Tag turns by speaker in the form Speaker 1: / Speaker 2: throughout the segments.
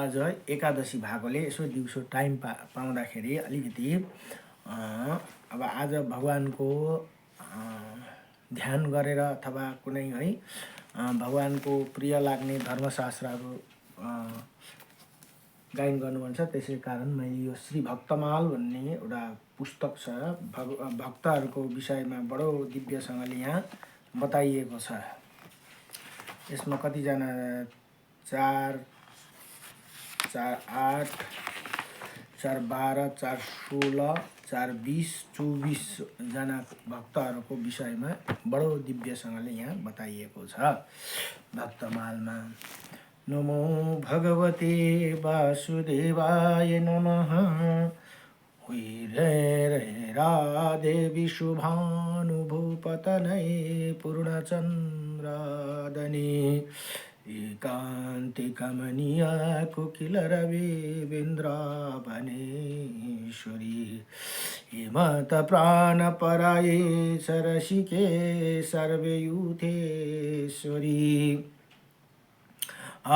Speaker 1: आज एकादशी भएकोले यसो दिउँसो टाइम पाउँदाखेरि अलिकति अब आज भगवानको ध्यान गरेर अथवा कुनै है भगवानको प्रिय लाग्ने धर्मशास्त्रहरू गायन गर्नु मन छ। त्यसै कारण मैले यो श्री भक्तमाल भन्ने एउटा पुस्तक छ, भक्तहरूको विषयमा बडो दिव्यसँगले यहाँ बताइएको छ। यसमा कतिजना 4, 4, 8, 4, 12, 4, 16, 4, 20, 24 जना भक्तहरूको विषयमा बडो दिव्यसँगले यहाँ बताइएको छ भक्तमालमा। नमो भगवते वासुदेवाय नमः। रे राधे विशुभानुभूपतनये पूर्णचन्द्रादने एकान्ति कमनीय कुकिलरविन्द्रावनेश्वरी हेमत प्राणपराये सरसिके सर्वयूथेश्वरी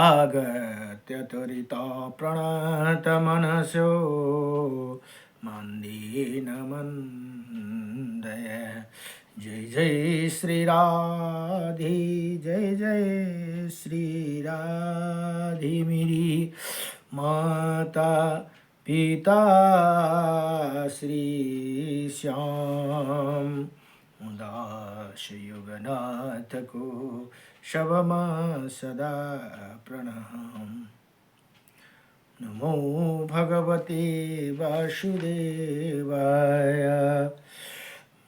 Speaker 1: आगत्य त्वरिता प्रणतमनसो मन्दीन मन्दय। जय जय श्री राधे, जय जय श्री राधे मेरी माता पिता श्री श्याम दास युगनाथ को शवमा सदा प्रणाम। नमो भगवते वासुदेवाय,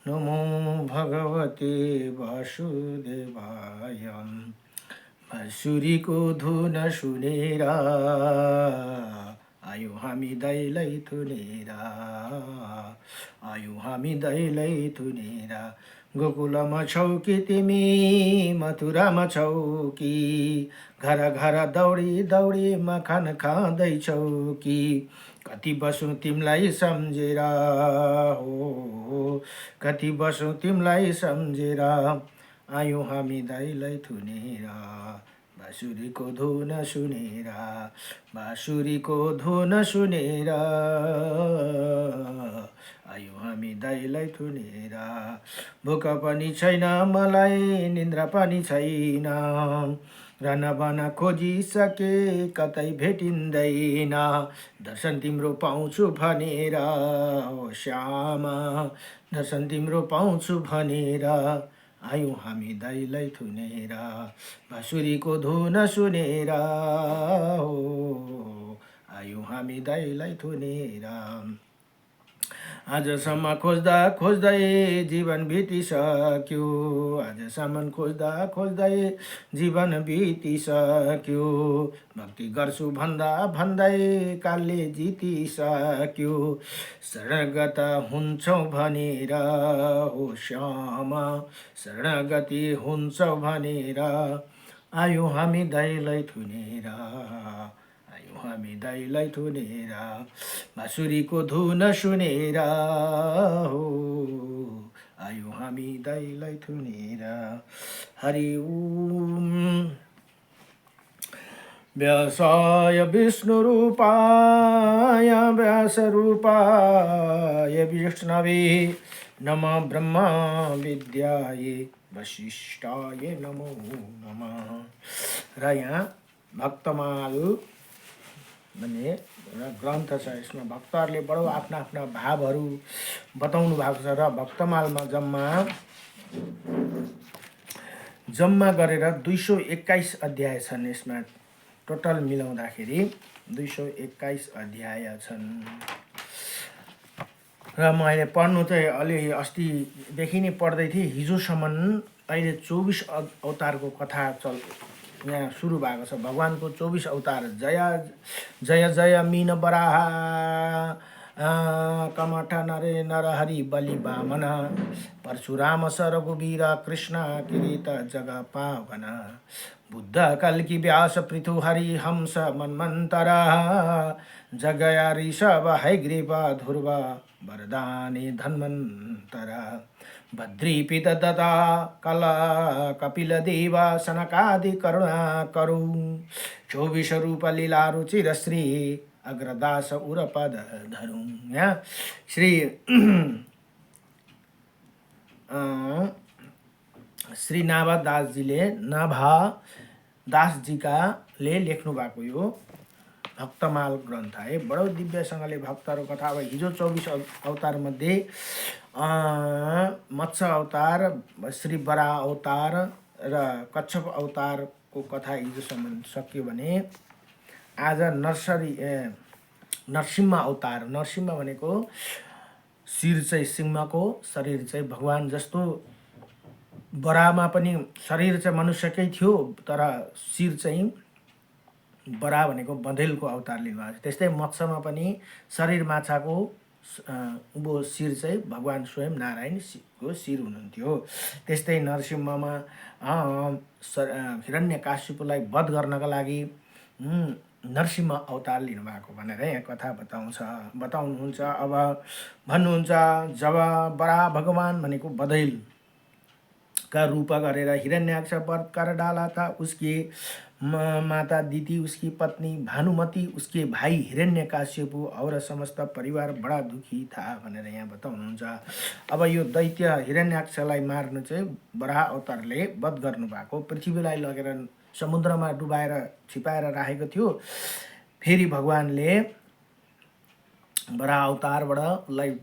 Speaker 1: नमो भगवते वासुदेवाय। बाँसुरी को धुन सुनेर आयो हामी दैलै थुनेर, आयो हामी दैलै थुनेर। गोकुलमा छौ कि तिमी मथुरामा छौ कि, घर घर दौडी दौडी मखन खाँदैछौ कि। कति बसौँ तिमीलाई सम्झेर हो, कति बसौँ तिमीलाई सम्झेर। आयौँ हामी दैलै थुनेर बाँसुरीको धुन सुनेर, बाँसुरीको धुन सुनेर। आयौँ हामी दैलै थुनेर। भोक पनि छैन मलाई, निन्द्रा पनि छैन, रनबन खोजिसके कतै भेटिँदैन। दर्शन तिम्रो पाउँछु भनेर ओ श्यामा, दर्शन तिम्रो पाउँछु भनेर। आयौँ हामी दैलै थुनेर बाँसुरीको धुन सुनेर हो, आयौँ हामी दैलै थुनेर। आजसम्म खोज्दा खोज्दै जीवन बितिसक्यो, आजसम्म खोज्दा खोज्दै जीवन बितिसक्यो। भक्ति गर्छु भन्दा भन्दै कालले जितिसक्यो। शरणगत हुन्छौ भनेर हो श्यामा, शरणगति हुन्छौ भनेर। आयौँ हामी दैलै थुनेर, आयौँ हामी दैलै थुनेर। बाँसुरीको धुन सुनेर हो, आयौँ हामी दैलै थुनेर। हरि ओम। व्यासाय विष्णुरूपाय व्यासरूपाय विष्णवे नमः। ब्रह्मा विद्याय वशिष्ठाय नमो नमः। र यहाँ भक्तमाल भन्ने एउटा ग्रन्थ छ। यसमा भक्तहरूले बडो आफ्ना आफ्ना भावहरू बताउनु भएको छ। र भक्तमालमा जम्मा गरेर 221 अध्याय छन्। यसमा टोटल मिलाउँदाखेरि 221 अध्याय छन्। र मैले पढ्नु चाहिँ अलि अस्तिदेखि नै पढ्दै थिएँ। हिजोसम्म अहिले 24 अवतारको कथा यहाँ सुरु भएको छ। भगवानको 24 अवतार। जय जय जय मीन बराह कमठ नरे नरहरि बलि वामन, परशुराम सरघुवीर कृष्ण किरीट जग पावन। बुद्ध कल्कि व्यास पृथु हरि हंस मन्वन्तर, जगया ऋषभ हैग्रीव ध्रुव वरदानी धन्वन्तर। भद्रीपित दत्ता कल कपिल देव सनकादि करुणा करु 24 रूप लीला रुचिर श्री अग्रदास उरपद धरु। यहाँ श्री श्री नाभा दासजीका ले लेख्नु भएको यो भक्तमाल ग्रन्थ है। बडो दिव्यसँगले भक्तहरू कथा। अब हिजो 24 अवतार मध्ये मत्स्य अवतार, श्री वराह अवतार र कच्छप अवतारको कथा हिजोसम्म सक्यो भने आज नरसिंह अवतार। नरसिंह भनेको शिर चाहिँ सिंहको, शरीर चाहिँ भगवान जस्तो। वराहमा पनि शरीर चाहिँ मनुष्यकै थियो तर शिर चाहिँ वराह भनेको बँधेलको अवतार लिनुभएको छ। त्यस्तै मत्स्यमा पनि शरीर माछाको उँभो शिर चाहिँ भगवान स्वयं नारायणको शिर हुनुहुन्थ्यो। त्यस्तै नरसिंहमा हिरण्यकाश्यपलाई वध गर्नका लागि नरसिंह अवतार लिनुभएको भनेर यहाँ कथा बताउनुहुन्छ। अब भन्नुहुन्छ जब वराह भगवान भनेको बँधेल का रूप गरेर हिरण्याक्ष वध कर डाला था, उसकी माता दिति, उसकी पत्नी भानुमती, उसके भाई हिरण्यकाश्यप और समस्त परिवार बडा दुखी था भनेर यहाँ बताउनुहुन्छ। अब यो दैत्य हिरण्याक्षलाई मार्नु चाहिँ वराह अवतारले वध गर्नुभएको, पृथ्वीलाई लगेर समुद्रमा डुबाएर छिपाएर राखेको थियो। फेरि भगवानले वराह अवतारबाट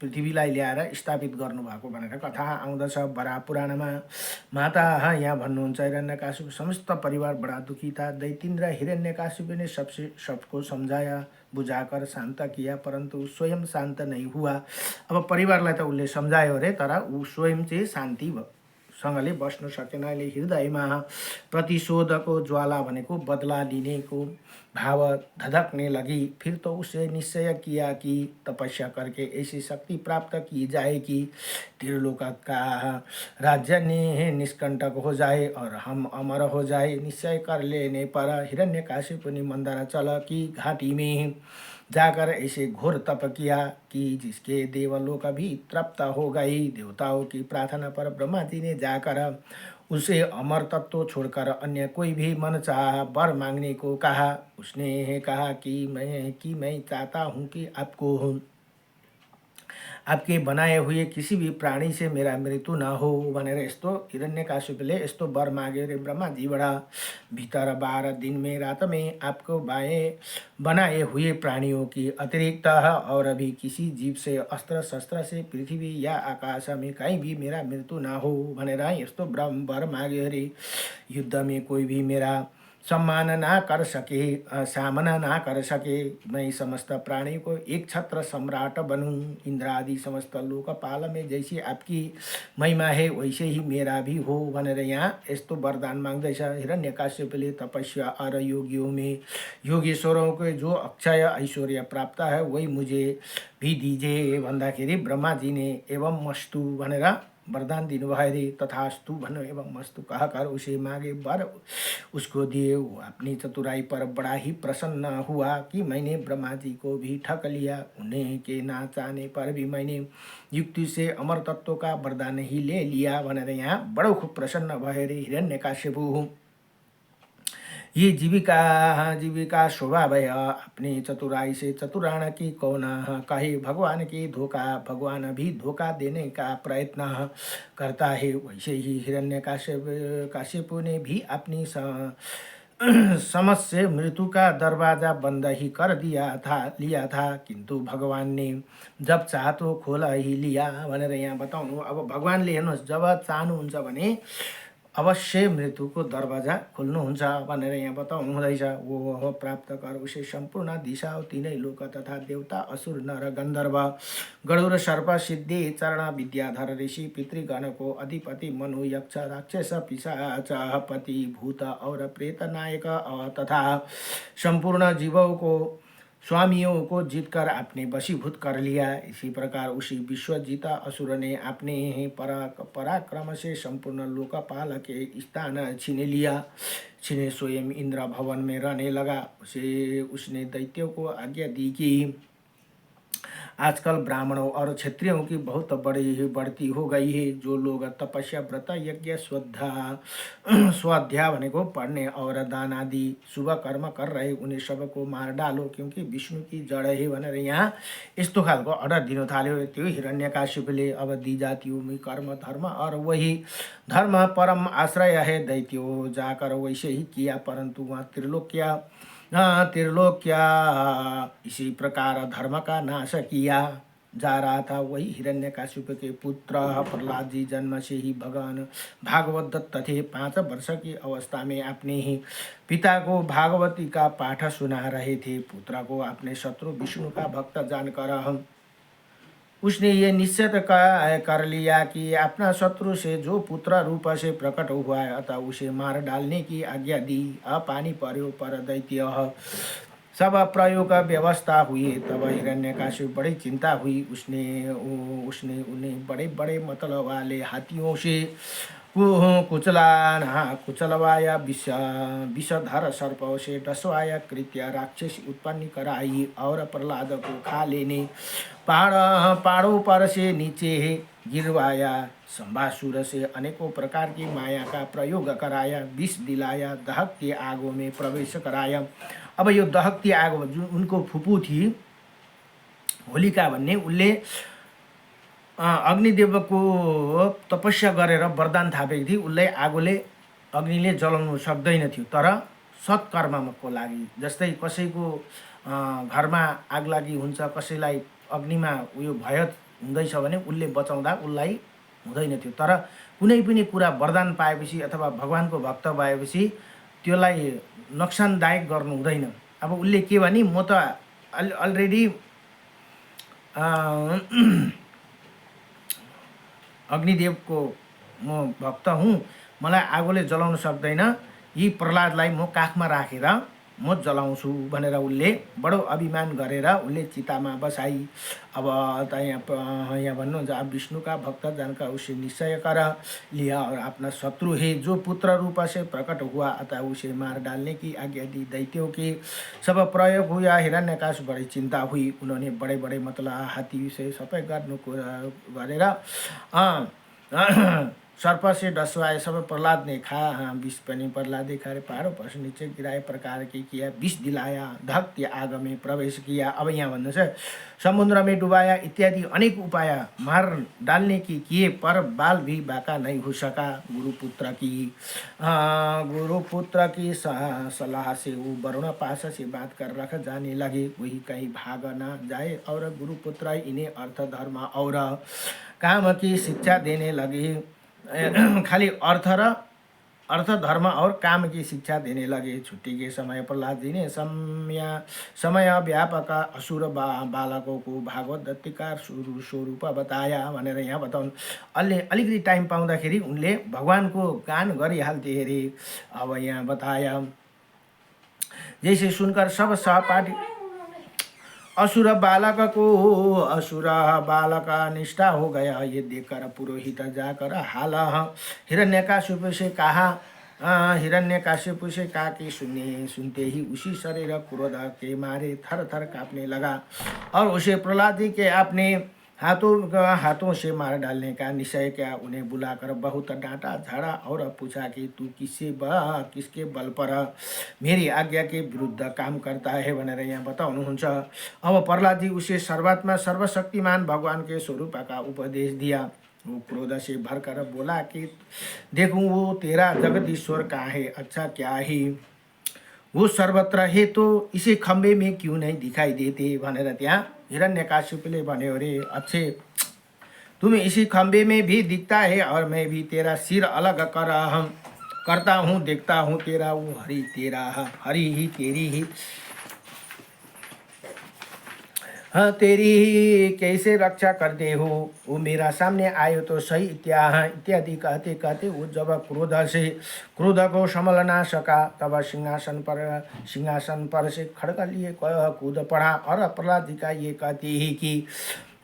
Speaker 1: पृथ्वीलाई ल्याएर स्थापित गर्नुभएको भनेर कथा आउँदछ वराह पुराणमा। माता यहाँ भन्नुहुन्छ हिरण्यकाश्यप समस्त परिवार बड़ा दुखी था। दैत्येन्द्र हिरण्यकाश्यप ने सबको समझाया, बुझाकर शान्त किया, परन्तु स्वयं शान्त नहीं हुआ। अब परिवारलाई त उसले सम्झायो अरे, तर ऊ स्वयं चाहिँ शान्ति सँगले बस्न सकेन। अहिले हृदयमा प्रतिशोधको ज्वाला भनेको बदला लिनेको भाव धधकने लगी। फिर तो उसे निश्चय किया कि तपस्या करके ऐसी शक्ति प्राप्त की जाए कि त्रिलोक का राज्य निष्कंटक हो जाए और हम अमर हो जाए। निश्चय कर लेने पर हिरण्यकाशिप ने मंदराचल की घाटी में जाकर ऐसे घोर तप किया कि जिसके देवलोक भी तृप्त हो गई। देवताओं की प्रार्थना पर ब्रह्मा जी ने जाकर उसे अमर तत्व छोड़कर अन्य कोई भी मन चाह वर मांगने को कहा। उसने कहा कि मैं चाहता हूँ कि आपके बनाए हुए किसी भी प्राणी से मेरा मृत्यु न हो भनेर यस्तो हिरण्यकाश्यपले यस्तो वर माग्यो रे ब्रह्माजीबाट। भीतर 12 दिन में रात में आपको बनाए हुए प्राणियों की अतिरिक्त और भी किसी जीव से अस्त्र शस्त्र से पृथ्वी या आकाश में कहीं भी मेरा मृत्यु न हो भनेर यस्तो वर माग्यो रे। युद्ध में कोई भी मेरा सम्मान ना कर सके, सामना ना कर सके, मैं समस्त प्राणी को एक छत्र सम्राट बनूं। इंद्र आदि समस्त लोकपाल में जैसी आपकी महिमा है वैसे ही मेरा भी हो भनेर यहाँ यस्तो वरदान माग्दैछ हिरण्यकाश्यपले। तपस्या और योगियों में योगेश्वरों को जो अक्षय ऐश्वर्य प्राप्त है वही मुझे भी दीजिए भन्दाखेरि ब्रह्मा जी ने एवं मस्तु भनेर वरदान दिनुभयो रे। तथास्तु भन्यो एवं मस्तु कहकर उसे मागे वर उसको दिए। वो अपनी चतुराई पर बड़ा ही प्रसन्न हुआ कि मैंने ब्रह्मा जी को भी ठग लिया। उन्हें के ना चाहने पर भी मैंने युक्ति से अमर तत्व का वरदान ही ले लिया भनेर यहाँ बडो खूब प्रसन्न भयो रे हिरण्यकाश्यप। ये जीविका स्वभाव है, अपनी चतुराई से चतुराण की कौन कहे। भगवान की धोखा, भगवान भी धोखा देने का प्रयत्न करता है। वैसे ही हिरण्यकाश्यप ने भी अपनी समझ से मृत्यु का दरवाजा बंद ही कर लिया था, किंतु भगवान ने जब चाह तो खोला ही लिया भनेर यहाँ बताउनु। अब भगवानले हेर्नुहोस् जब चाहनुहुन्छ भने अवश्य मृत्युको दरवाजा खोल्नुहुन्छ भनेर यहाँ बताउनु हुँदैछ। वो प्राप्त कर उसे सम्पूर्ण दिशा तीनै लोक तथा देवता असुर नर गन्धर्व गरुड सर्प सिद्धि चरण विद्याधर ऋषि पितृगणको अधिपति मनु यक्ष राक्षस पिशाच पति भूत और प्रेत नायक तथा संपूर्ण जीवों को स्वामियों को जीतकर आपने वशीभूत कर लिया। इसी प्रकार उसी विश्वजीता असुर ने अपने पराक्रम से संपूर्ण लोकपाल के स्थान छीन लिया। छीने स्वयं इंद्र भवन में रहने लगा। उसने दैत्यों को आज्ञा दी कि आजकल ब्राह्मणों और क्षत्रियों की बहुत बड़ी बढ़ती हो गई है। जो लोग तपस्या, व्रत, यज्ञ, स्वाध्याय भनेको पढ़ने और दान आदि शुभ कर्म कर रहे उन्हें सबको मार डालो, क्योंकि विष्णु की जड़ है भनेर यहाँ यस्तो खालको अर्डर दिन थाल्यो। त्यो हिरण्यकाशिपुले अब दी जातियों में कर्म धर्म और वही धर्म परम आश्रय है दैत्यो, जाकर वैसे ही किया, परंतु वहाँ त्रिलोक्या इसी प्रकार धर्म का नाश किया जा रहा था। वही हिरण्यकाशिप के पुत्र प्रहलाद जी जन्म से ही भगवान भागवत दत्त थे। 5 वर्ष की अवस्था में अपने ही पिता को भागवती का पाठ सुना रहे थे। पुत्र को अपने शत्रु विष्णु का भक्त जानकर उसने ये निश्चय कर लिया कि अपना शत्रु से जो पुत्र रूप से प्रकट हुआ है अतः उसे मार डालने की आज्ञा दी। पानी पर्यो पर दैत्य सब प्रयोग का व्यवस्था हुई। तब हिरण्यकाशिप बड़ी चिंता हुई। उसने उन्हें बड़े बड़े मतलब वाले हाथियों से कुचलवाया, विषधर सर्प से डसवाया, कृत्य राक्षस उत्पन्न कराई और प्रहलाद को खा लेने पहाड़ों पर से नीचे गिरवाया। संभासुर से अनेकों प्रकार की माया का प्रयोग कराया, विष दिलाया, दहक के आगों में प्रवेश कराया। अब यो दहकती आग जुन उनको फुपू थी होलिका भन्ने, उसले अग्निदेवको तपस्या गरेर वरदान थापेकी थिए। उसलाई अग्निले जलाउन सक्दैन थियो, तर सत्कर्मको लागि, जस्तै कसैको घरमा आग लागि हुन्छ, कसैलाई अग्निमा उयो भय हुँदैछ भने उसले बचाउँदा उसलाई हुँदैन थियो। तर कुनै पनि कुरा वरदान पाएपछि अथवा भगवानको भक्त भएपछि त्यसलाई नोक्सानदायक गर्नु हुँदैन। अब उसले के भने, म त अलरेडी अग्निदेवको म भक्त हुँ, मलाई आगोले जलाउन सक्दैन, यी प्रहलादलाई म काखमा राखेर म जलाउँछु भनेर उसले बडो अभिमान गरेर उसले चितामा बसाई। अब यहाँ भन्नुहुन्छ, अब विष्णु का भक्त जानकर उसे निश्चय कर लिया और अपना शत्रु है जो पुत्र रूप से प्रकट हुआ अतः उसे मार डालने की आज्ञा दी। दैत्यों के सब प्रयोग हुआ। हिरण्यकाश बड़ी चिंता हुई। उन्होंने बड़े बड़े मतलब हाथी से सबै गर्नुको गरेर सर्प से डसवाए। सब प्रहलाद ने खाया, विष पनि प्रहलाद खाए, पहाड़ों पर से नीचे गिराए प्रकार के किया, विष दिलाया, धक्ति आग में प्रवेश किया। अब यहाँ भन्नुहोस्, समुद्र में डुबाया इत्यादि अनेक उपाय मार डालने की किए, पर बाल भी बाका नहीं हो सका। गुरुपुत्र की सलाह से वो वरुण पास से बात कर रख जाने लगे, वही कहीं भाग न जाए और गुरुपुत्र इन्हें अर्थ धर्म और काम की शिक्षा देने लगे। खाली अर्थ धर्म और काम की शिक्षा देने लगे। छुट्टी के समय प्रहलाद जी ने समय व्यापक असुर बालकों को भागवत दत्त का स्वरूप बताया भनेर यहाँ बताउनु। अलिकति टाइम पाउँदाखेरि उनले भगवानको गान गरिहाल्थे अरे। अब यहाँ बताया, जैसे सुनकर सब सहपाठी असुर बालक निष्ठा हो गया। ये देखकर पुरोहित जाकर हाल हिरण्यकाशिप से कहा कि सुनते ही उसी शरीर क्रोध के मारे थर थर कांपने लगा और उसे प्रहलाद जी के अपने हाथों से मार डालने का निश्चय किया। उन्हें बुलाकर बहुत डांटा झाड़ा और पूछा कि तू किसके बल पर मेरी आज्ञा के विरुद्ध काम करता है भनेर यहाँ बताउनुहुन्छ। अब प्रहलाद जी उसे सर्वात्मा सर्वशक्तिमान भगवान के स्वरूप का उपदेश दिया। वो क्रोध से भरकर बोला कि देखूं वो तेरा जगदीश्वर कहाँ है, अच्छा क्या है, वो सर्वत्र है तो इसे खम्बे में क्यों नहीं दिखाई देते भनेर त्यहाँ हिरण्यकाशिपले भन्यो अरे, अच्छे तुम्हें इसी खम्बे में भी दिखता है और मैं भी तेरा सिर अलग करता हूँ, देखता हूँ तेरा वो हरि तेरा हरि ही तेरी ही तेरी ही कैसे रक्षा करते हो, वो मेरा सामने आयो तो सही इत्यादि कहते कहते वो जब क्रोध को संभल ना सका तब सिंहासन पर से खड़का लिए कूद पड़ा और प्रहलाद जी का ये कहते ही कि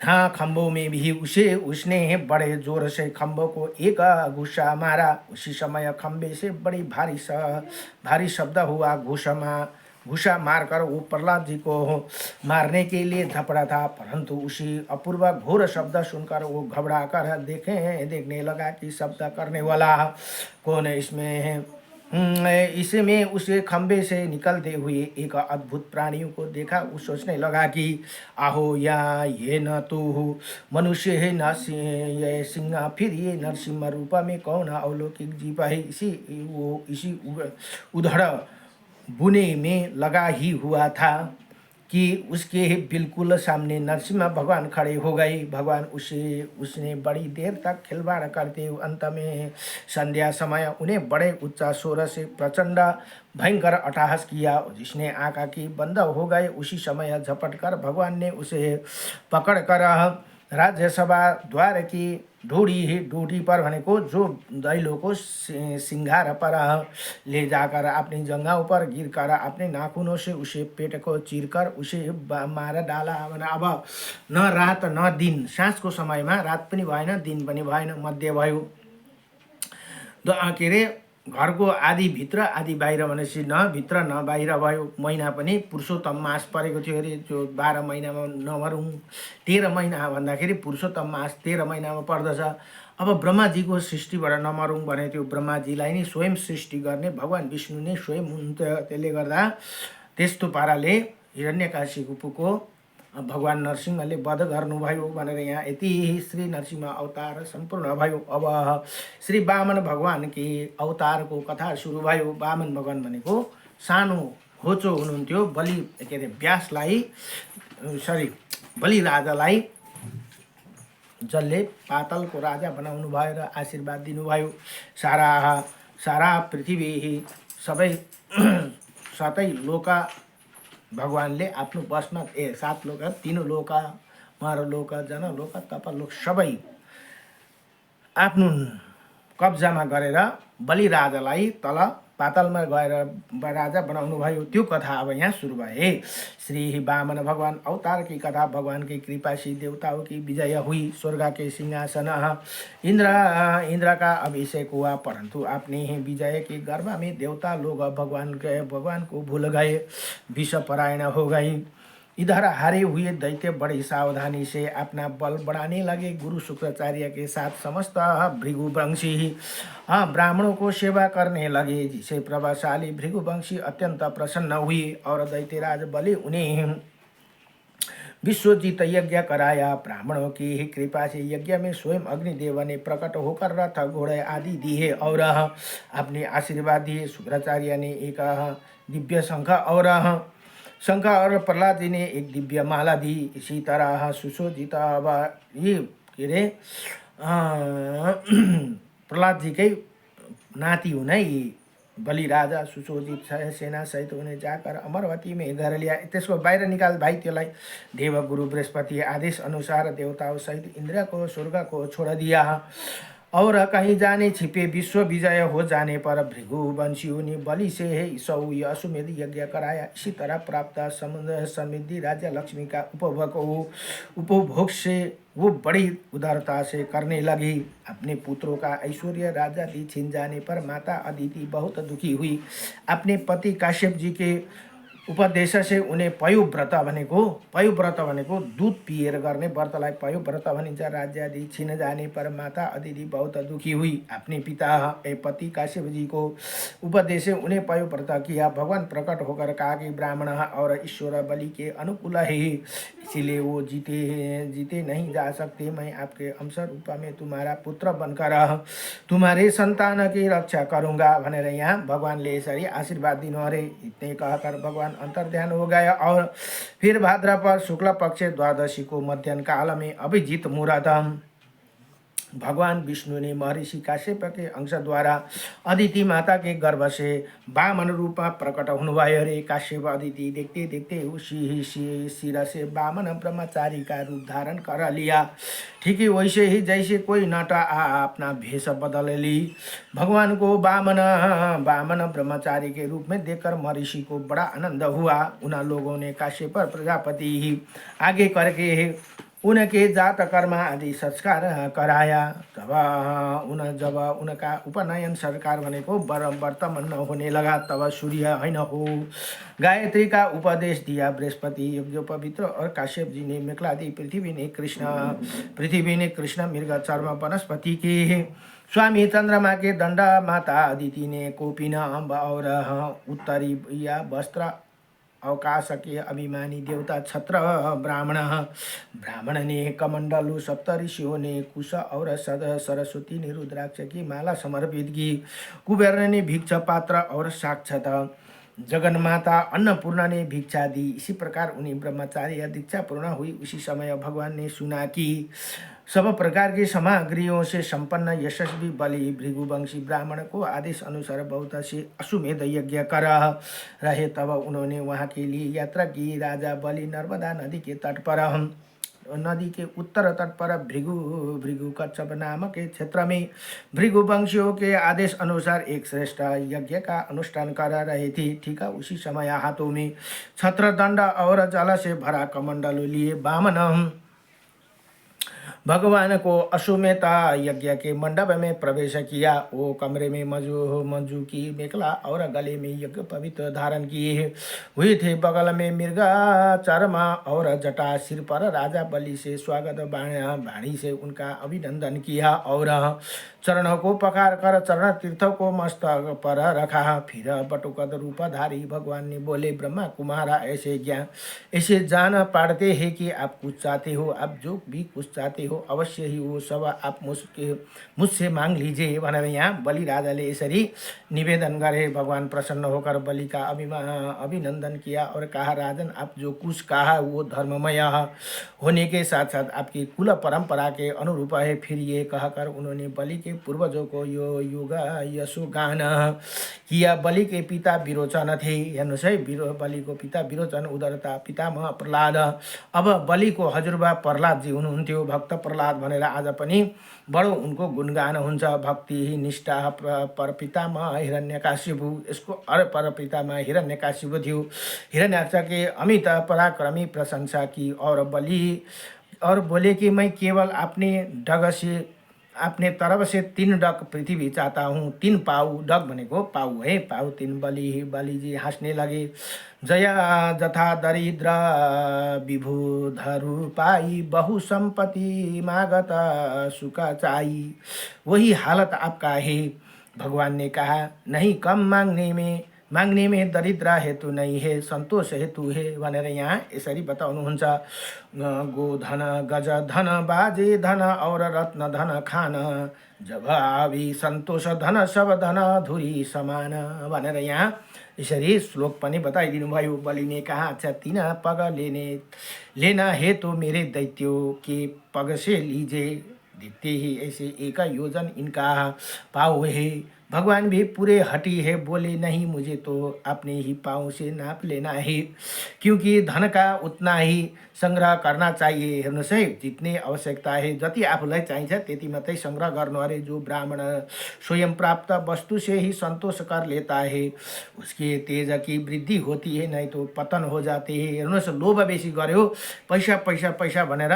Speaker 1: हाँ, खम्भों में भी उसने बड़े जोर से खम्भों को एक घुसा मारा। उसी समय खम्भे से बड़ी भारी शब्द हुआ। घुसा मारकर वो प्रहलाद जी को मारने के लिए झपड़ा था, परंतु उसी अपूर्व घोर शब्द सुनकर वो घबरा कर देखने लगा कि शब्द करने वाला कौन है इसमें। इसमें उसे खंबे से निकलते हुए एक अद्भुत प्राणियों को देखा। वो सोचने लगा कि आहो या ये न तो मनुष्य है न ये सिंह, फिर ये नरसिंह रूपा में कौन अलौकिक जीव है। इसी उधड़ बुने में लगा ही हुआ था कि उसके बिल्कुल सामने नरसिम्हा भगवान खड़े हो गए। भगवान उसने बड़ी देर तक खिलवाड़ करते हुए अंत में संध्या समय उन्हें बड़े उच्च स्वर से प्रचंड भयंकर अट्टहास किया, जिसने आंख की बंद हो गए। उसी समय झपट कर भगवान ने उसे पकड़ कर राज्यसभा द्वार की ढूढ़ी पर भनेको जो दैलो को सिंगार पर ले जाकर अपनी जंघाओं पर गिर कर अपने नाखूनों से उसे पेट को चीर कर उसे मार डाला। अब न रात न दिन, साँझको समयमा रात पनि भएन दिन पनि भएन, मध्य भयो। के अरे घरको आधी भित्र आधी बाहिर भनेपछि न भित्र न बाहिर भयो। महिना पनि पुरुषोत्तम मास परेको थियो अरे, जो 12 महिनामा नमरौँ, 13 महिना भन्दाखेरि पुरुषोत्तम मास 13 महिनामा पर्दछ। अब ब्रह्माजीको सृष्टिबाट नमरौँ भने त्यो ब्रह्माजीलाई नै स्वयं सृष्टि गर्ने भगवान विष्णु नै स्वयं हुनुहुन्थ्यो। त्यसले गर्दा त्यस्तो पाराले हिरण्यकशिपुको भगवान नरसिंहले वध गर्नुभयो भनेर यहाँ यति श्री नरसिंह अवतार सम्पूर्ण भयो। अब श्री वामन भगवान के अवतारको कथा सुरु भयो। वामन भगवान भनेको सानो होचो हुनुहुन्थ्यो। बलि के अरे व्यासलाई बलि राजालाई जसले पातलको राजा बनाउनु भयो र आशीर्वाद दिनुभयो। सारा पृथ्वी सबै सातै लोक भगवानले आफ्नो बसमा 7 लोक, 3 लोक, मरलोक, जनलोक, तपलोक सबै आफ्नो कब्जामा गरेर बलि राजालाई तल पातालमा गएर राजा बनाउनु भयो। त्यो कथा अब यहाँ सुरु भए। श्री वामन भगवान अवतार की कथा। भगवान की कृपा से देवताओं की विजय हुई। स्वर्ग के सिंहासन इंद्र का अभिषेक हुआ, परंतु अपने ही विजय के गर्भ में देवता लोग भगवान को भूल गए, विष परायण हो गई। इधर हारे हुए दैत्य बड़ी सावधानी से अपना बल बढ़ाने लगे। गुरु शुक्राचार्य के साथ समस्त भृगुवंशी ब्राह्मणों को सेवा करने लगे, जिसे प्रभावशाली भृगुवंशी अत्यंत प्रसन्न हुए और दैत्यराज बलि उन्हें विश्वजीत यज्ञ कराया। ब्राह्मणों की ही कृपा से यज्ञ में स्वयं अग्निदेव ने प्रकट होकर रथ घोड़े आदि दिए और अपने आशीर्वाद दिए। शुक्राचार्य ने एक दिव्य शंख और प्रहलाद जी ने एक दिव्य माला दी। इसी तरह सुशोजित अब ये के अरे प्रहलाद जी के नाती हुने बलि राजा सुशोजित सेना सहित उन्हें जाकर अमरवती में घर लिया। त्यसको बाहिर निकाल भाइ। त्यसलाई देव गुरु बृहस्पति आदेश अनुसार देवताओं सहित इंद्र को स्वर्ग को छोड़ दिया और कहीं जाने छिपे विश्व विजय हो जाने पर भृगुवंशियों ने बलि से अश्वमेध यज्ञ कराया। इसी तरह प्राप्त समृद्धि राज्य लक्ष्मी का उपभोग से वो बड़ी उदारता से करने लगी। अपने पुत्रों का ऐश्वर्य राजा दी छिन जाने पर माता अदिति बहुत दुखी हुई। अपने पति काश्यप जी के उपदेश से उन्हें पयुव्रत भनेको दूध पिएर गर्ने व्रतलाई पयुव्रत भनिन्छ। राज्यादि छिन जाने पर माता अदिति बहुत दुखी हुई। अपने पिता पति काश्यप जी को उपदेश से उन्हें पयुव्रत किया। भगवान प्रकट होकर कहा कि ब्राह्मण और ईश्वर बलि के अनुकूल है, इसीलिए वो जीते नहीं जा सकते। मैं आपके अंश रूप में तुम्हारा पुत्र बनकर तुम्हारे संतान की रक्षा करूँगा भनेर यहाँ भगवानले यसरी आशीर्वाद दिनु अरे। इतने कहकर भगवान अंतर्ध्यान हो गया और फिर भाद्रपद शुक्ल पक्ष द्वादशी को मध्याह्न काल में अभिजीत मुहूर्त भगवान विष्णु ने महर्षि काश्यप के अंश द्वारा अदिति माता के गर्भ से वामन रूप में प्रकट हुनुभयो अरे। काश्यप अदिति देखते देखते उसी सिर से वामन ब्रह्मचारी का रूप धारण कर लिया। ठीक है वैसे ही जैसे कोई नट अपना भेष बदल ली। भगवान को वामन ब्रह्मचारी के रूप में देखकर महर्षि को बड़ा आनंद हुआ। उन लोगों ने काश्यप प्रजापति ही आगे करके उनके जात कर्म आदि संस्कार कराया। तब जब उनका उपनयन संस्कार भनेको वर्तमान होने लगा, तब सूर्य होइन हो गायत्री का उपदेश दिया बृहस्पति यज्ञ पवित्र। और काश्यप जी ने मेखलादी पृथ्वी ने कृष्ण मृग चर्म वनस्पति के स्वामी चंद्रमा के दंड माता अदिति ने कोपिन अम्ब और उत्तरी या वस्त्र अवकाश के अभिमानी देवता छत्र ब्राह्मण ने कमंडलु, सप्त ऋषियों ने कुश और सरस्वती ने रुद्राक्ष की माला समर्पित की। कुबेर ने भिक्षा पात्र और साक्षात जगन्माता अन्नपूर्णा ने भिक्षा दी। इसी प्रकार उन्हें ब्रह्मचार्य दीक्षा पूर्ण हुई। उसी समय भगवान ने सुना कि सब प्रकार की सामग्रियों से संपन्न यशस्वी बलि भृगुवंशी ब्राह्मण को आदेश अनुसार बहुत से अश्वमेध यज्ञ कर रहे। तब उन्होंने वहाँ के लिए यात्रा की। राजा बलि नर्मदा नदी के तट पर, नदी के उत्तर तट पर भृगु कच्छप नामक के क्षेत्र में भृगुवंशियों के आदेश अनुसार एक श्रेष्ठ यज्ञ का अनुष्ठान कर रहे थे। ठीक है, उसी समय हाथों में छत्र दंड और जल से भरा कमंडल लिए वामन भगवान को अश्वमेध यज्ञ के मंडप में प्रवेश किया। वो कमरे में मंजू की मेखला और गले में यज्ञ पवित्र धारण किए हुए थे। बगल में मृगा चर्म और जटा सिर पर राजा बलि से स्वागत वाणी से उनका अभिनंदन किया और चरणों को पकड़ कर चरण तीर्थ को मस्तक पर रखा। फिर बटुकद रूपधारी भगवान ने बोले, ब्रह्मा कुमारा ऐसे जान पाड़ते हैं कि आप कुछ चाहते हो, आप जो भी कुछ चाहते हो अवश्य ही वो सब आप मुझसे मांग लीजिए भनेर यहाँ बलि राजाले यसरी निवेदन गरे। भगवान प्रसन्न होकर बलि का अभिनंदन किया और कहा, राजन आप जो कुछ कहा वो धर्ममय होने के साथ साथ आपकी कुल परंपरा के अनुरूप है। फिर ये कहकर उन्होंने बलि के पूर्वजों को यो युग यशोगान किया। बलि के पिता विरोचन थे, हेर्नुहोस् है, बलि को पिता विरोचन, उदरता पितामह प्रहलाद। अब बलि को हजुरबा प्रहलाद जी हुनुहुन्थ्यो। भक्त प्रहलाद भनेर आज पनि बडो उनको गुणगान हुन्छ। भक्ति निष्ठा परपितामह हिरण्यकाशिपु, यसको परपितामह हिरण्यकाशिपु थियो। हिरण्याक्ष के अमित पराक्रमी प्रशंसा की और बोले कि मैं केवल अपने तरफ से 3 डग पृथ्वी चाहता हूँ। 3 पाउ, डग भनेको पाउ है, पाउ 3। बलिजी हाँस्ने लगे। जया जथा दरिद्र विभुधरु पाई, बहु संपत्ति मागत सुख चाई। वही हालत आपका है। भगवान ने कहा, नहीं, कम मांगने में दरिद्र हेतु नहीं है, संतोष हेतु है भनेर यहाँ यसरी बताउनुहुन्छ। गोधन गज धन बाजे धन और रत्न धन खान, जब आवी सन्तोष धन सब धन धुरी समान भनेर यहाँ यसरी श्लोक पनि बताइदिनु भयो। बलि ने कहा, अच्छा 3 पग लेना है तो मेरे दैत्यों के पग से लीजिए। देखते ही ऐसे 1 योजन इनका पाँव है। भगवान भी पूरे हटी है, बोले नहीं, मुझे तो अपने ही पाँव से नाप लेना है, क्योंकि धन का उतना ही संग्रह करना चाहिए। हेर्नुहोस् है, जितने आवश्यकता है, जति आफूलाई चाहिन्छ त्यति मात्रै संग्रह गर्नु अरे। जो ब्राह्मण स्वयं प्राप्त वस्तु से ही संतोष कर लेता है, उसके तेज की वृद्धि होती है, नहीं तो पतन हो जाते हैं। हेर्नुहोस्, लोभ बेसी गर्यो, पैसा पैसा पैसा भनेर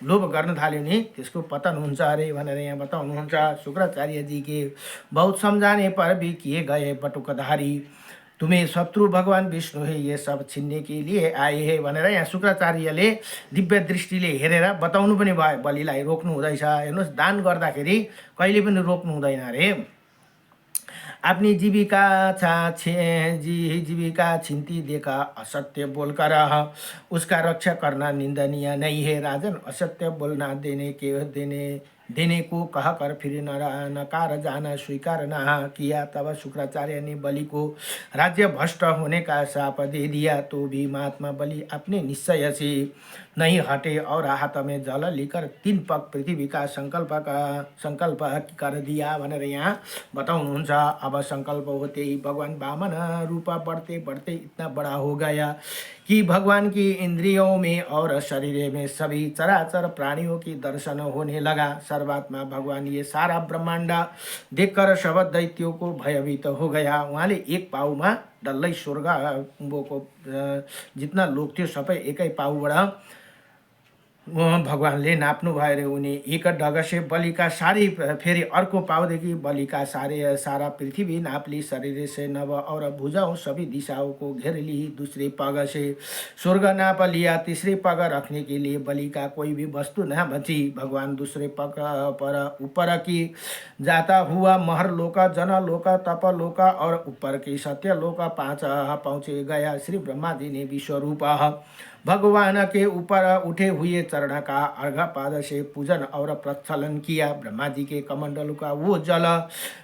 Speaker 1: लोभ गर्न थाल्यो नि त्यसको पतन हुन्छ अरे भनेर यहाँ बताउनुहुन्छ। शुक्राचार्य जी के बहुत समझाने पर भी किए गए बटुकधारी, तुम्हें शत्रु भगवान विष्णु है, ये सब छीन्ने के लिए आए है भनेर यहाँ शुक्राचार्यले दिव्य दृष्टिले हेरेर बताउनु पनि भयो। बलिलाई रोक्नु हुँदैछ। हेर्नुहोस्, दान गर्दाखेरि कहिले पनि रोक्नु हुँदैन अरे। अपनी जीविका छीनती देखा असत्य बोलकर उसका रक्षा करना निंदनीय नहीं है। राजन, असत्य बोलना देने को कहकर फिर नकार जाना स्वीकार न किया। तब शुक्राचार्य ने बलि को राज्य भ्रष्ट होने का शाप दे दिया। तो भी महात्मा बलि अपने निश्चय से नहीं हटे और हाथ में जल लेकर 3 पग पृथ्वी का संकल्प कर दिया भनेर यहाँ बताउनुहुन्छ। अब संकल्प होते ही भगवान वामन रूप बढ़ते बढ़ते इतना बड़ा हो गया कि भगवान की इंद्रियों में और शरीर में सभी चराचर प्राणियों की दर्शन होने लगा। सर्वात्मा भगवान ये सारा ब्रह्मांड देखकर सब दैत्यों को भयभीत हो गया। उहाँले 1 पाउमा डल्लै स्वर्गको जितना लोग थियो सबै एकै पाउबाट भगवानले नाप्नु भयो रे उनी एक डगसे बलिका सारी फेरि अर्को पाउदेखि बलिका सारा पृथ्वी नापली शरीर से नव और भुजाओं सभी दिशाओं को घेर ली। दूसरे पग से स्वर्ग नाप लिया। तीसरे पग रखने के लिए बलि का कोई भी वस्तु न बची। भगवान दूसरे पग पर ऊपर की जाता हुआ महर लोक जन लोक तप लोक और ऊपर की सत्य लोक 5 पहुँचे गया। श्री ब्रह्मा जी ने विश्वरूप भगवान के ऊपर उठे हुए चरण का अर्घपाद से पूजन और प्रक्षालन किया। ब्रह्मा जी के कमंडल का वो जल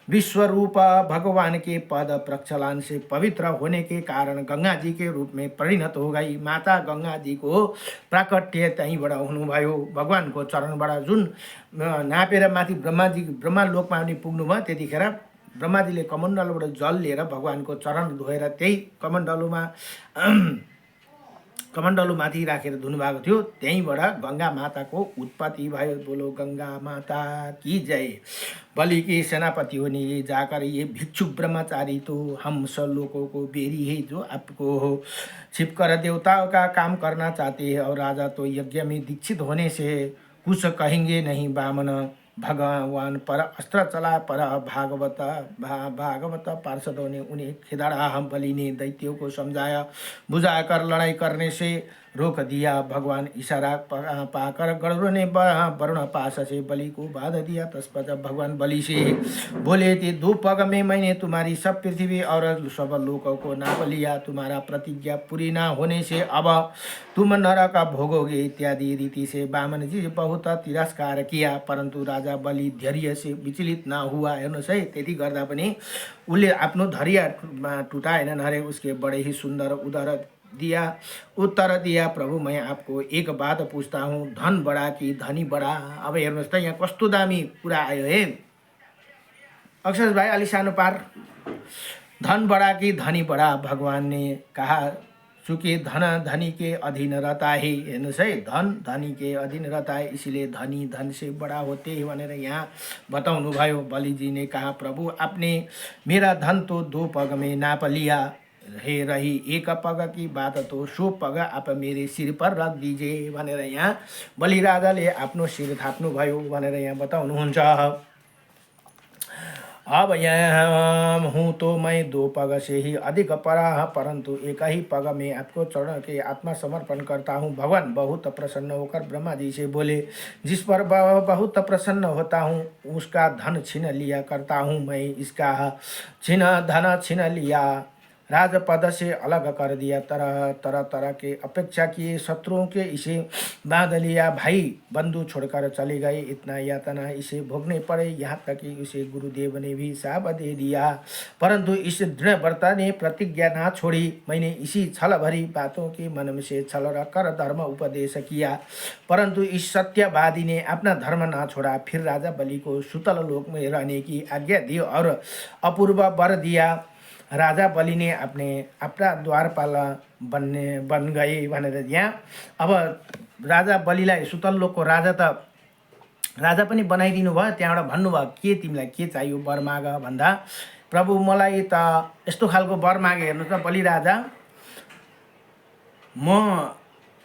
Speaker 1: विश्वरूप भगवान के पद प्रक्षालन से पवित्र होने के कारण गंगा जी के रूप में परिणत हो गई। माता गंगा जी को प्राकट्य त्यहीँबाट हुनुभयो। भगवानको चरणबाट जुन नापेर माथि ब्रह्मा लोकमा पनि पुग्नुभयो। त्यतिखेर ब्रह्माजीले कमण्डलबाट जल लिएर भगवानको चरण धोएर त्यही कमण्डलुमाथि राखेर धुनुभएको थियो। त्यहीँबाट गंगा माताको उत्पत्ति भयो। बोलो गंगा माता की जय। बलि के सेनापति होने ये जाकर ये भिक्षुक ब्रह्मचारी तो हम सब लोगों को बेरी है जो आपको हो। छिपकर देवताओं का काम करना चाहते हैं और राजा तो यज्ञ में दीक्षित होने से कुछ कहेंगे नहीं। बामन भगवान पर अस्त्र चला पर भागवत पार्षदों ने उन्हें खिदाड़ा। बलि ने दैत्यों को समझाया बुझाकर लड़ाई करने से रोक दिया। भगवान इशारा पाकर गरुड़ ने वरुण पास से बलि को बाध दिया। तत्पश्चात भगवान बलि से बोले थे 2 पग में मैंने तुम्हारी सब पृथ्वी और सब लोकों को नाप लिया। तुम्हारा प्रतिज्ञा पूरी न होने से अब तुम नरक भोगोगे इत्यादि रीति से वामन जी बहुत तिरस्कार किया। परंतु राजा बलि धैर्य से विचलित न हुआ। हेर्नुहोस् है, त्यति गर्दा पनि उसले आफ्नो धैर्य टुटाएन अरे। उसके बड़े ही सुंदर उत्तर दिया प्रभु मैं आपको एक बात पूछता हूँ, धन बड़ा कि धनी बड़ा। अब हेर्नुहोस् त यहाँ कस्तो दामी कुरा आयो है अक्षर भाइ। अलि सानो पार। धन बड़ा कि धनी बड़ा। भगवान ने कहा चूँकि धन धनी के अधीन रहता है। हेर्नुहोस् है, धन धनी के अधीन रहता है इसलिए धनी धन से बड़ा होते हैं भनेर यहाँ बताउनु भयो। बलि जी ने कहा प्रभु आपने मेरा धन तो 2 पग में नाप लिया है, रही 1 पग की बात तो 100 पग आप मेरे सिर पर रख दीजिए भनेर यहाँ बलि राजाले आफ्नो सिर थाप्नु भयो भनेर यहाँ बताउनुहुन्छ। अब यहाँ हूँ तो मैं 2 पग से ही अधिक परा, परंतु 1 ही पग में आपको चरण के आत्मसमर्पण करता हूँ। भगवान बहुत प्रसन्न होकर ब्रह्मा जी से बोले जिस पर बहुत प्रसन्न होता हूँ उसका धन छीन लिया करता हूँ मैं। इसका धन छीन लिया राजपद से अलग कर दिया। तरह के अपेक्षा किए शत्रुओं के इसे बांध लिया। भाई बंधु छोड़कर चले गए। इतना यातना इसे भोगने पड़े। यहाँ तक कि उसे गुरुदेव ने भी शाप दे दिया, परंतु इस दृढ़ व्रता ने प्रतिज्ञा ना छोड़ी। मैंने इसी छल भरी बातों के मन में से छल रखकर धर्म उपदेश किया, परंतु इस सत्यवादी ने अपना धर्म ना छोड़ा। फिर राजा बलि को सुतल लोक में रहने की आज्ञा दी और अपूर्व वर दिया। राजा बलि ने अपना द्वारपाल बन गए भनेर यहाँ अब राजा बलिलाई सुतल लोकको राजा पनि बनाइदिनु भयो। त्यहाँबाट भन्नुभयो के तिमीलाई के चाहियो वर माग भन्दा प्रभु मलाई त यस्तो खालको वर मागे। हेर्नु त बलि राजा, म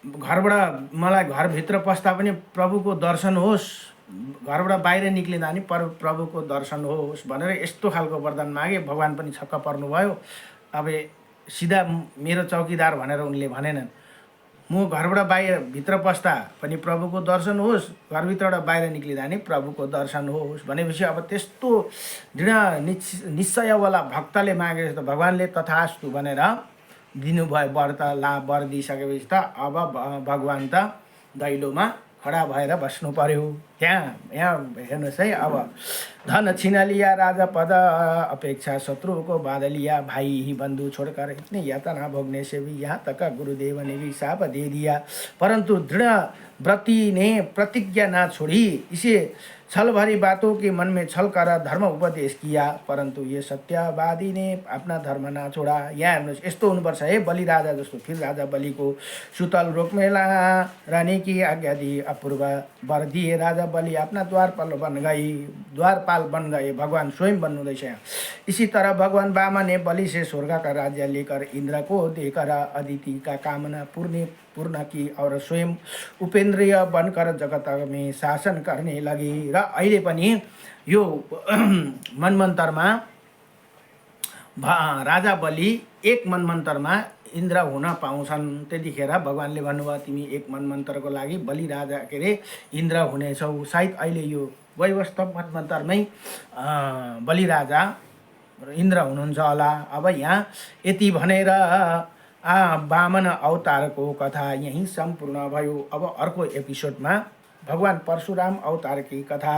Speaker 1: घरबाट मलाई घरभित्र पस्दा पनि प्रभुको दर्शन होस्, घरबाट बाहिर निक्लिँदा नि प्रभुको दर्शन होस् भनेर यस्तो खालको वरदान मागे। भगवान पनि छक्क पर्नुभयो। अब सिधा मेरो चौकीदार भनेर उनले भनेनन्, म घरबाट भित्र पस्दा पनि प्रभुको दर्शन होस्, घरभित्रबाट बाहिर निक्लिँदा नि प्रभुको दर्शन होस् भनेपछि अब त्यस्तो दृढ निश्चयवाला भक्तले मागे त भगवानले तथास्तु भनेर दिनुभयो वर। वर दिइसकेपछि त अब भगवान त दैलोमा खडा भएर बस्नु पर्यो। यहाँ हेर्नुहोस् है, अब धन छीन लिया राजपद अपेक्षा शत्रुओं को बांध लिया। भाई ही बंधु छोड़कर इतने यातना भोगने से भी यहाँ तक गुरुदेव ने भी शाप दे दिया, परंतु दृढ़ व्रती ने प्रतिज्ञा ना छोड़ी। इसे छल भरी बातों के मन में छल कर धर्म उपदेश किया, परंतु ये सत्यवादी ने अपना धर्म ना छोड़ा। यहाँ हेर्नुहोस् यस्तो हुनुपर्छ है बलि राजा जस्तो। फिर राजा बलि को सुतल रोक में रहने की आज्ञा दी, अपूर्व वर दिए। राजा बलि अपना द्वारपाल बन गई। द्वारपाल काल बन गए, भगवान स्वयं बन्नुहुँदैछ यहाँ। इसी तरह भगवान वामन ने बलि से स्वर्ग का राज्य लेकर इंद्र को देकर अदिति का कामना पूर्ण की और स्वयं उपेन्द्रिय बनकर जगत में शासन करने लगे। र अहिले पनि यो मनमन्तरमा राजा बलि एक मनमन्तरमा इन्द्र हुन पाउँछन्। त्यतिखेर भगवानले भन्नुभयो तिमी एक मनमन्तरको लागि बलि राजा के अरे इन्द्र हुनेछौ। सायद अहिले यो वैवस्वत मनमन्तरमै बलि राजा इन्द्र हुनुहुन्छ होला। अब यहाँ यति भनेर वामन अवतारको कथा यही सम्पूर्ण भयो। अब अर्को एपिसोडमा भगवान परशुराम अवतारकी कथा।